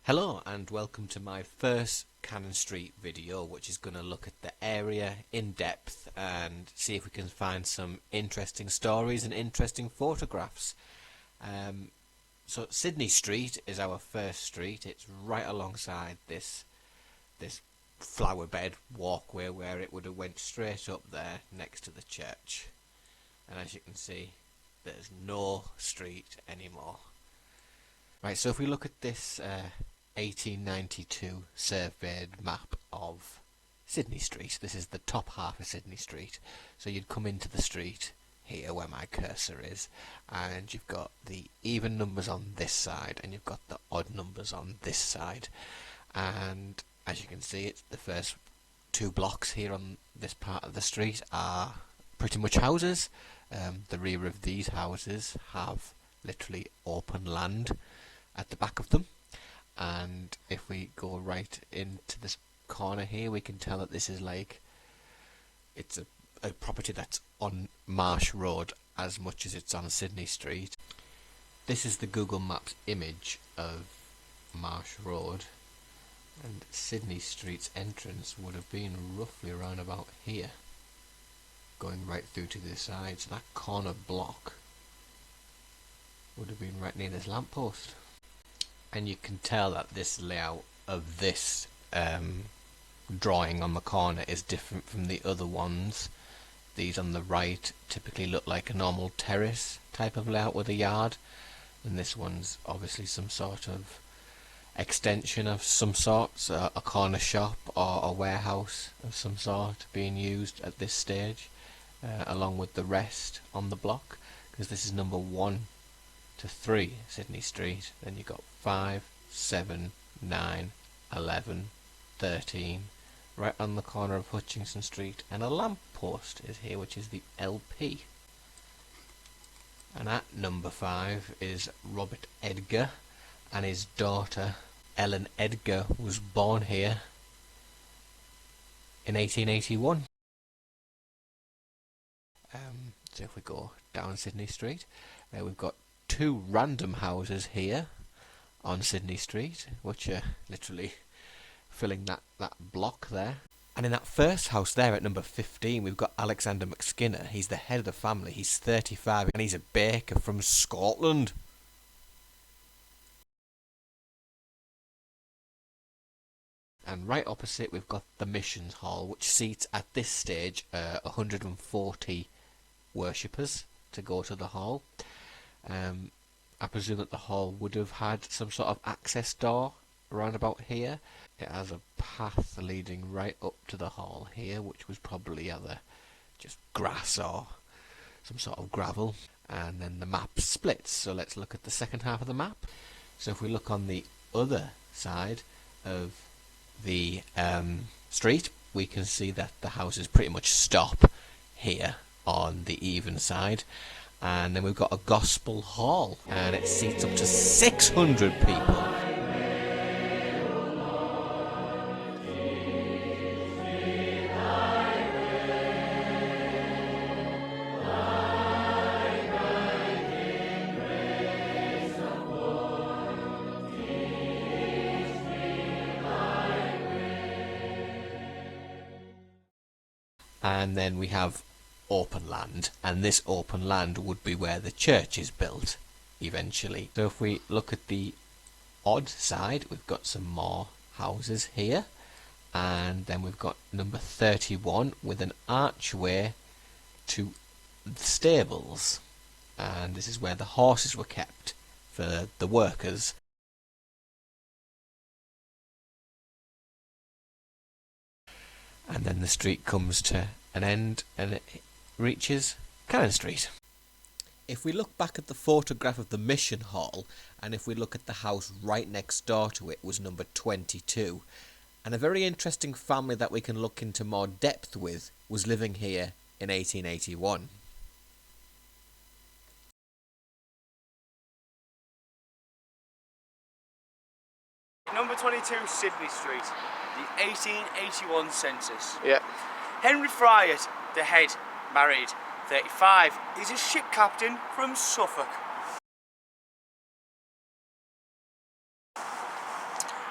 Hello and welcome to my first Cannon Street video, which is going to look at the area in depth and see if we can find some interesting stories and interesting photographs. So Sidney Street is our first street. It's right alongside this flower bed walkway where it would have went straight up there next to the church. And as you can see, there's no street anymore. Right, so if we look at this 1892 surveyed map of Sidney Street, this is the top half of Sidney Street. So you'd come into the street here where my cursor is, and you've got the even numbers on this side and you've got the odd numbers on this side. And as you can see, it's the first two blocks here on this part of the street are pretty much houses. The rear of these houses have literally open land at the back of them, and if we go right into this corner here, we can tell that this is like it's a property that's on Marsh Road as much as it's on Sidney Street. This is the Google Maps image of Marsh Road, and Sidney Street's entrance would have been roughly around about here, going right through to the side. So that corner block would have been right near this lamppost. And you can tell that this layout of this drawing on the corner is different from the other ones. These on the right typically look like a normal terrace type of layout with a yard, and this one's obviously some sort of extension of some sort, so a corner shop or a warehouse of some sort being used at this stage, along with the rest on the block, because this is number 1 to 3 Sidney Street. Then you've got 5, 7, 9, 11, 13 right on the corner of Hutchinson Street, and a lamppost is here which is the LP. And at number 5 is Robert Edgar, and his daughter Ellen Edgar was born here in 1881. So if we go down Sidney Street, we've got 2 random houses here on Sidney Street, which are literally filling that block there. And in that first house there at number 15, we've got Alexander McSkinner. He's the head of the family. He's 35 and he's a baker from Scotland. And right opposite, we've got the Missions Hall, which seats at this stage 140 worshippers to go to the hall. I presume that the hall would have had some sort of access door around about here. It has a path leading right up to the hall here, which was probably either just grass or some sort of gravel. And then the map splits, so let's look at the second half of the map. So if we look on the other side of the street, we can see that the houses pretty much stop here on the even side. And then we've got a gospel hall, and it seats up to 600 people. And then we have open land, and this open land would be where the church is built eventually. So if we look at the odd side, we've got some more houses here, and then we've got number 31 with an archway to the stables, and this is where the horses were kept for the workers. And then the street comes to an end and it reaches Cannon Street. If we look back at the photograph of the Mission Hall, and if we look at the house right next door to it, was number 22. And a very interesting family that we can look into more depth with was living here in 1881. Number 22 Sidney Street, the 1881 census. Yeah. Henry Fryatt, the head, married, 35. He's a ship captain from Suffolk.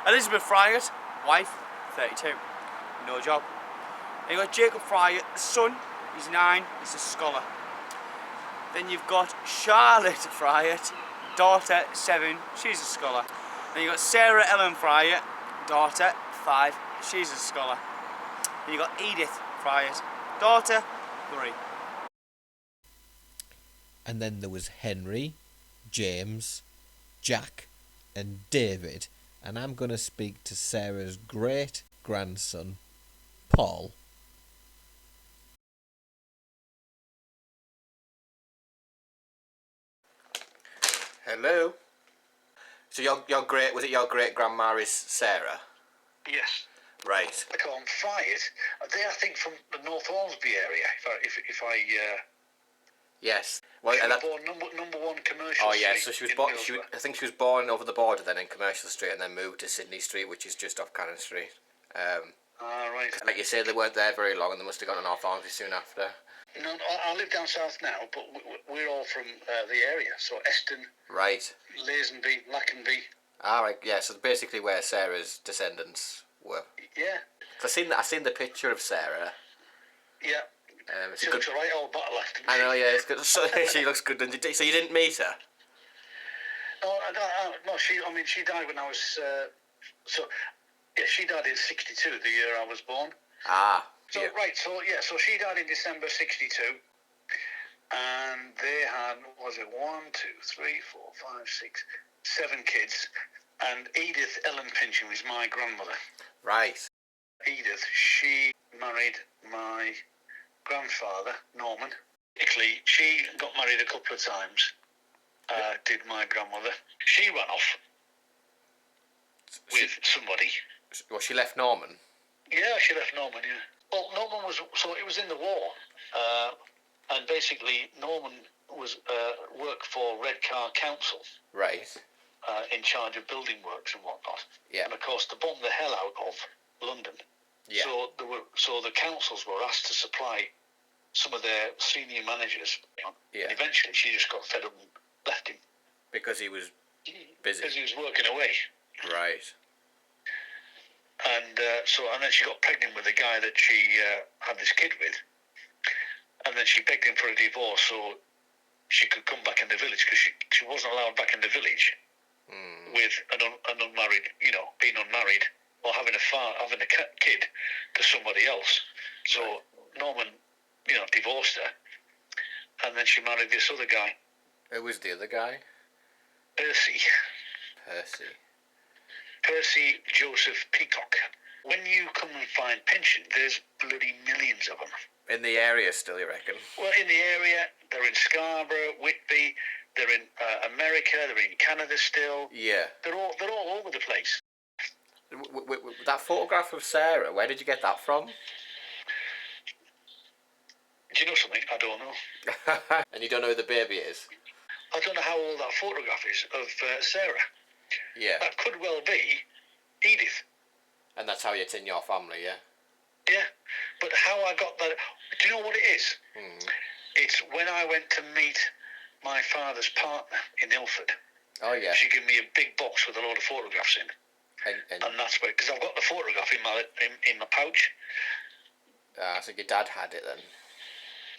Elizabeth Friat, wife, 32, no job. Then you've got Jacob Friat, son, he's 9, he's a scholar. Then you've got Charlotte Friat, daughter, 7, she's a scholar. Then you've got Sarah Ellen Friat, daughter, 5, she's a scholar. Then you've got Edith Friat, daughter, 3. And then there was Henry, James, Jack, and David. And I'm going to speak to Sarah's great-grandson, Paul. Hello. So your great-grandma is Sarah? Yes. Right. I call them Friat. They, I think, from the North Ormsby area. If I Yes. Well, she and was born number 1 Commercial oh Street. yeah, so she was born. Middlesbrough. I think she was born over the border, then in Commercial Street, and then moved to Sidney Street, which is just off Cannon Street. Right. Like you say, they weren't there very long, and they must have gone to North Ormsby soon after. No, I live down south now, but we're all from the area. So Eston, Right. Lazenby, Lackenby. Ah, right. Yeah. So basically, where Sarah's descendants were. Yeah. I seen the picture of Sarah. Yeah. It's She a looks good. a right old battle axe. I know. Yeah. It's good. So, she looks good. So you didn't meet her? No, she died when I was. She died in '62, the year I was born. Ah. So Yeah. right, so she died in December '62, and they had 1, 2, 3, 4, 5, 6, 7 kids, and Edith Ellen Pincham was my grandmother. Right. Edith, she married my grandfather Norman. Actually, she got married a couple of times. Did my grandmother? She ran off with somebody. Well, she left Norman. Yeah, she left Norman, yeah. Well, Norman was, so it was in the war, and basically Norman was worked for Red Car Council. Right. In charge of building works and whatnot. Yeah. And of course, they bombed the hell out of London. Yeah. So the councils were asked to supply some of their senior managers. Yeah. And eventually, she just got fed up and left him. Because he was busy. Because he was working away. Right. And then she got pregnant with the guy that she had this kid with. And then she begged him for a divorce so she could come back in the village, because she wasn't allowed back in the village with an unmarried, being unmarried or having a kid to somebody else. So Right. Norman, divorced her, and then she married this other guy, Who was the other guy? Percy Joseph Peacock. When you come and find pension, there's bloody millions of them. In the area still, you reckon? Well, in the area, they're in Scarborough, Whitby, they're in America, they're in Canada still. Yeah. They're all over the place. That photograph of Sarah, where did you get that from? Do you know something? I don't know. And you don't know who the baby is? I don't know how old that photograph is of Sarah. Yeah. That could well be Edith. And that's how it's in your family, yeah? Yeah. But how I got that... Do you know what it is? It's when I went to meet my father's partner in Ilford. Oh, yeah. She gave me a big box with a load of photographs in. And that's where... Because I've got the photograph in my pouch. so your dad had it then?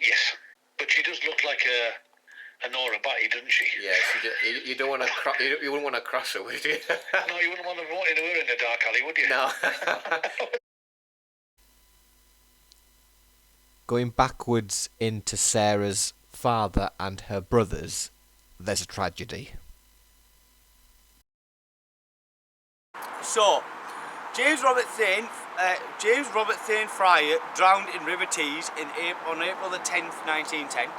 Yes. But she does look like a Nora Batty, doesn't she? Yeah, you don't want to you wouldn't want to cross her, would you? No, you wouldn't want to walk into her in the dark alley, would you? No. Going backwards into Sarah's father and her brothers, there's a tragedy. So, James Robert Thane Fryer drowned in River Tees on April the 10th, 1910.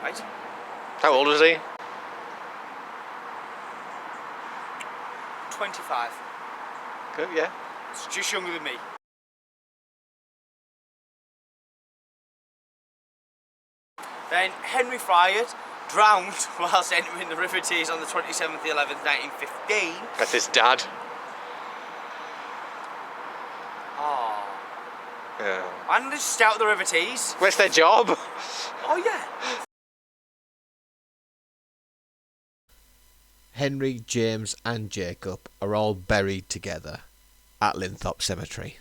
Right? How old was he? 25. Good, yeah. It's just younger than me. Then Henry Fryer drowned whilst entering the River Tees on the 27th of the 11th, 1915. That's his dad. Oh. Yeah. And just out of the River Tees. Where's their job? Oh yeah. Henry, James and Jacob are all buried together at Linthorpe Cemetery.